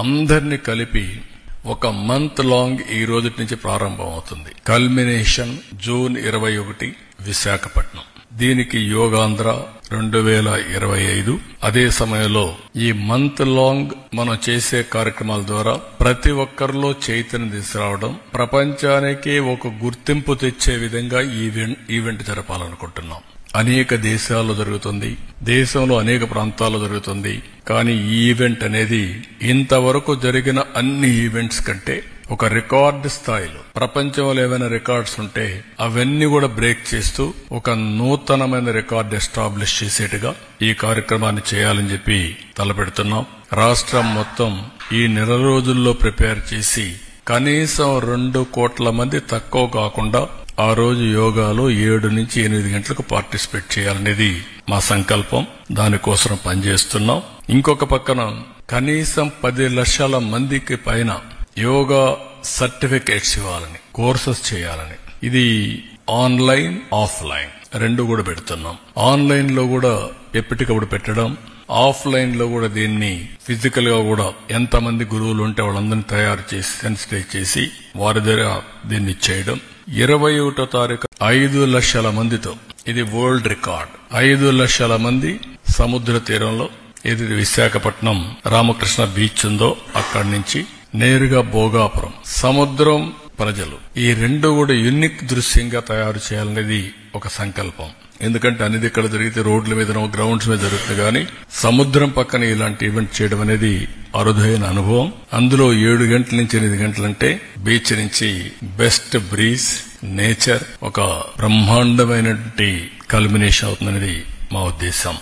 అందరినీ కలిపి ఒక మంత్ లాంగ్ ఈ రోజు నుంచి ప్రారంభం అవుతుంది. Culmination June 21 Visakhapatnam. దీనికి యోగాంధ్ర 2025. అదే సమయంలో ఈ మంత్ లాంగ్ మనం చేసే కార్యక్రమాల ద్వారా ప్రతి ఒక్కరిలో చైతన్యం తీసుకురావడం, ప్రపంచానికి ఒక గుర్తింపు తెచ్చే విధంగా ఈవెంట్ జరపాలనుకుంటున్నాం. అనేక దేశాల్లో జరుగుతుంది, దేశంలో అనేక ప్రాంతాల్లో జరుగుతుంది. కానీ ఈ ఈవెంట్ అనేది ఇంతవరకు జరిగిన అన్ని ఈవెంట్స్ కంటే ఒక రికార్డు స్థాయిలో, ప్రపంచంలో ఏవైనా రికార్డ్స్ ఉంటే అవన్నీ కూడా బ్రేక్ చేస్తూ ఒక నూతనమైన రికార్డు ఎస్టాబ్లిష్ చేసేట్టుగా ఈ కార్యక్రమాన్ని చేయాలని చెప్పి తలపెడుతున్నాం. రాష్ట్రం మొత్తం ఈ నెల రోజుల్లో ప్రిపేర్ చేసి కనీసం 2 కోట్ల మంది తక్కువ కాకుండా ఆ రోజు యోగాలో 7 నుంచి 8 గంటలకు పార్టిసిపేట్ చేయాలనేది మా సంకల్పం. దానికోసం పనిచేస్తున్నాం. ఇంకొక పక్కన కనీసం 10 లక్షల మందికి పైన యోగా సర్టిఫికేట్స్ ఇవ్వాలని, కోర్సెస్ చేయాలని. ఇది ఆన్లైన్, ఆఫ్లైన్ 2 కూడా పెడుతున్నాం. ఆన్లైన్ లో కూడా ఎప్పటికప్పుడు పెట్టడం, ఆఫ్లైన్ లో కూడా దీన్ని ఫిజికల్ గా కూడా ఎంతమంది గురువులు ఉంటే వాళ్ళందరినీ తయారు చేసి సెన్సిటైజ్ చేసి వారి దగ్గర దీన్ని చేయడం. 21వ తారీఖు 5 లక్షల మందితో, ఇది వరల్డ్ రికార్డ్. 5 లక్షల మంది సముద్ర తీరంలో, ఇది విశాఖపట్నం రామకృష్ణ బీచ్ ఉందో అక్కడి నుంచి నేరుగా భోగాపురం, సముద్రం ప్రజలు, ఈ 2 కూడా యూనిక్ దృశ్యంగా తయారు చేయాలనేది ఒక సంకల్పం. ఎందుకంటే అనేది ఇక్కడ జరిగితే రోడ్ల మీద, గ్రౌండ్స్ మీద జరుగుతుంది. కానీ సముద్రం పక్కన ఇలాంటి ఈవెంట్ చేయడం అనేది అరుదైన అనుభవం. అందులో 7 గంటల నుంచి 8 గంటలంటే బీచ్ నుంచి బెస్ట్ బ్రీజ్, నేచర్, ఒక బ్రహ్మాండమైనటువంటి కల్మినేషన్ అవుతుందనేది మా ఉద్దేశం.